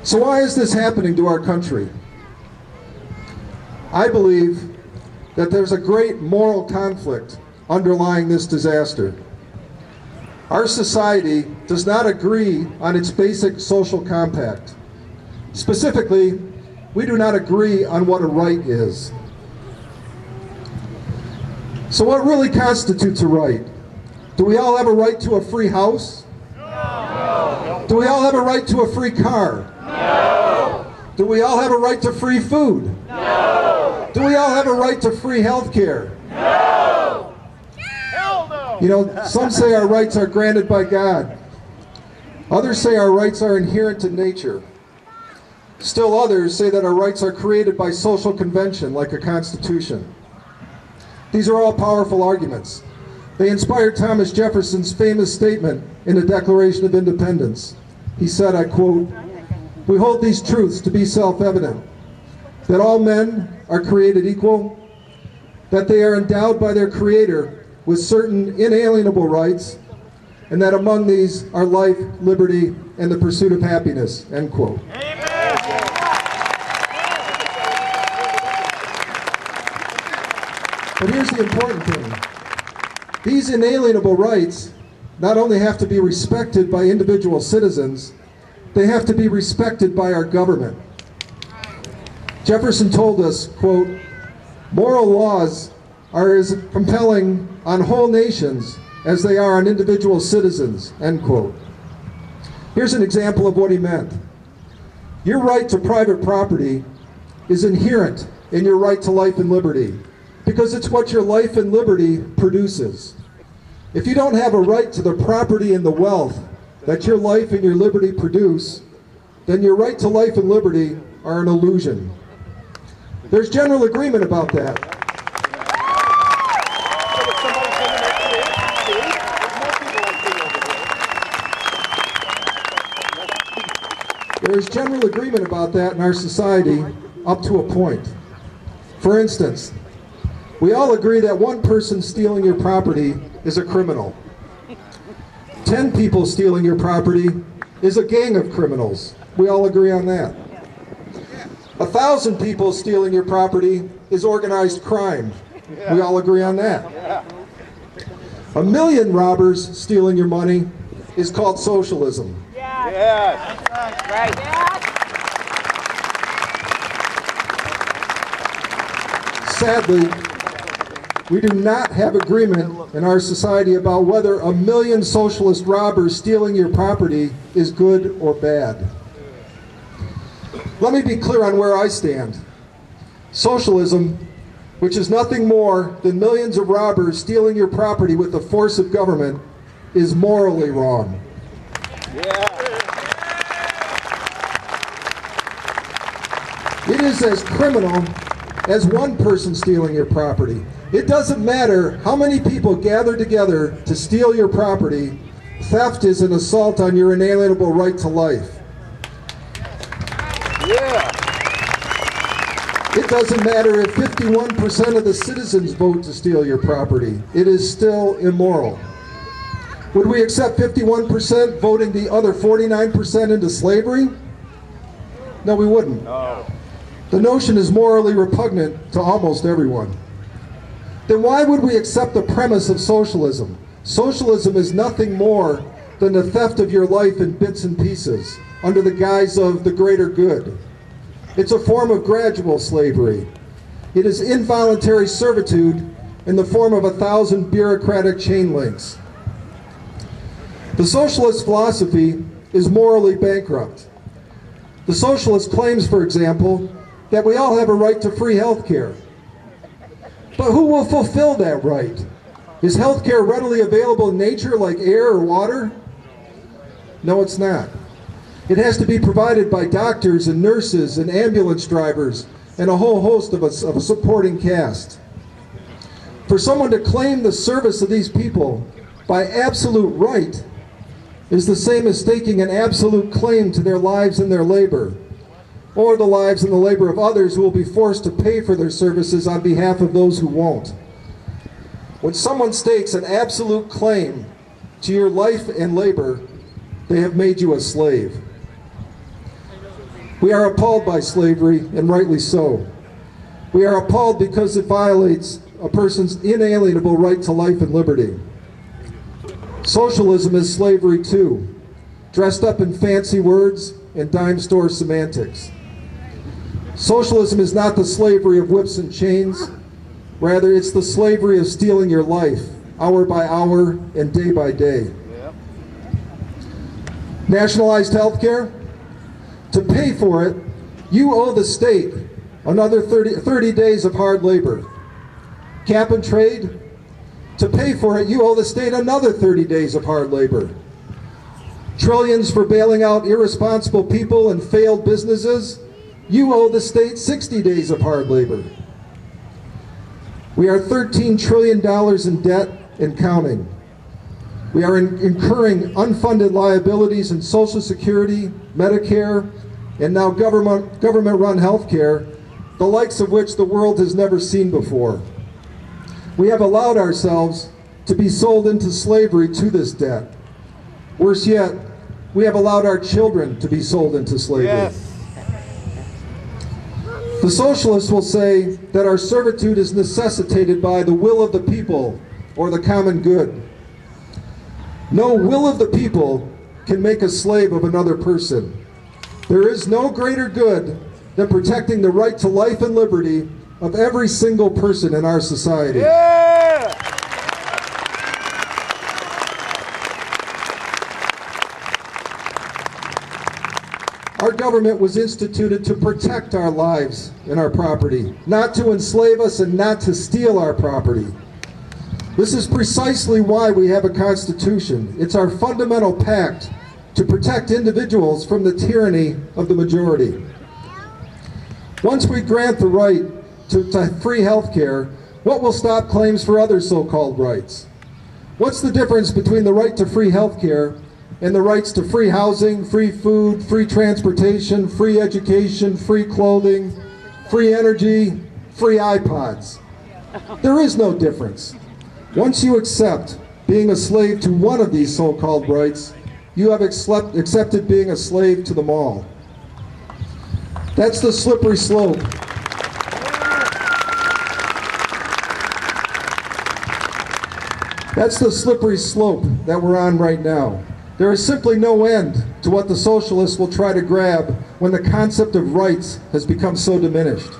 So why is this happening to our country? I believe that there's a great moral conflict underlying this disaster. Our society does not agree on its basic social compact. Specifically, we do not agree on what a right is. So what really constitutes a right? Do we all have a right to a free house? No. Do we all have a right to a free car? No. Do we all have a right to free food? No. Do we all have a right to free health care? No. Hell no. You know, some say our rights are granted by God. Others say our rights are inherent to nature. Still others say that our rights are created by social convention, like a constitution. These are all powerful arguments. They inspired Thomas Jefferson's famous statement in the Declaration of Independence. He said, I quote, "We hold these truths to be self-evident, that all men are created equal, that they are endowed by their Creator with certain inalienable rights, and that among these are life, liberty, and the pursuit of happiness," end quote. But here's the important thing. These inalienable rights not only have to be respected by individual citizens, they have to be respected by our government. Jefferson told us, quote, "Moral laws are as compelling on whole nations as they are on individual citizens," end quote. Here's an example of what he meant. Your right to private property is inherent in your right to life and liberty, because it's what your life and liberty produces. If you don't have a right to the property and the wealth that your life and your liberty produce, then your right to life and liberty are an illusion. There's general agreement about that. There is general agreement about that in our society up to a point. For instance, we all agree that one person stealing your property is a criminal. 10 people stealing your property is a gang of criminals. We all agree on that. 1,000 people stealing your property is organized crime. We all agree on that. 1,000,000 robbers stealing your money is called socialism. Yes. Right. Sadly, we do not have agreement in our society about whether 1,000,000 socialist robbers stealing your property is good or bad. Let me be clear on where I stand. Socialism, which is nothing more than millions of robbers stealing your property with the force of government, is morally wrong. It is as criminal as one person stealing your property. It doesn't matter how many people gather together to steal your property. Theft is an assault on your inalienable right to life. It doesn't matter if 51% of the citizens vote to steal your property. It is still immoral. Would we accept 51% voting the other 49% into slavery? No, we wouldn't. No. The notion is morally repugnant to almost everyone. Then why would we accept the premise of socialism? Socialism is nothing more than the theft of your life in bits and pieces under the guise of the greater good. It's a form of gradual slavery. It is involuntary servitude in the form of 1,000 bureaucratic chain links. The socialist philosophy is morally bankrupt. The socialist claims, for example, that we all have a right to free health care. But who will fulfill that right? Is health care readily available in nature like air or water? No, it's not. It has to be provided by doctors and nurses and ambulance drivers and a whole host of a supporting cast. For someone to claim the service of these people by absolute right is the same as staking an absolute claim to their lives and their labor, or the lives and the labor of others who will be forced to pay for their services on behalf of those who won't. When someone stakes an absolute claim to your life and labor, they have made you a slave. We are appalled by slavery, and rightly so. We are appalled because it violates a person's inalienable right to life and liberty. Socialism is slavery too, dressed up in fancy words and dime store semantics. Socialism is not the slavery of whips and chains. Rather, it's the slavery of stealing your life, hour by hour and day by day. Yep. Nationalized health care? To pay for it, you owe the state another 30 days of hard labor. Cap and trade? To pay for it, you owe the state another 30 days of hard labor. Trillions for bailing out irresponsible people and failed businesses? You owe the state 60 days of hard labor. We are $13 trillion in debt and counting. We are incurring unfunded liabilities in Social Security, Medicare, and now government-run health care, the likes of which the world has never seen before. We have allowed ourselves to be sold into slavery to this debt. Worse yet, we have allowed our children to be sold into slavery. Yes. The socialists will say that our servitude is necessitated by the will of the people or the common good. No will of the people can make a slave of another person. There is no greater good than protecting the right to life and liberty of every single person in our society. Yeah! Our government was instituted to protect our lives and our property, not to enslave us and not to steal our property. This is precisely why we have a Constitution. It's our fundamental pact to protect individuals from the tyranny of the majority. Once we grant the right to free health care, what will stop claims for other so-called rights? What's the difference between the right to free health care and the rights to free housing, free food, free transportation, free education, free clothing, free energy, free iPods? There is no difference. Once you accept being a slave to one of these so-called rights, you have accepted being a slave to them all. That's the slippery slope. That's the slippery slope that we're on right now. There is simply no end to what the socialists will try to grab when the concept of rights has become so diminished.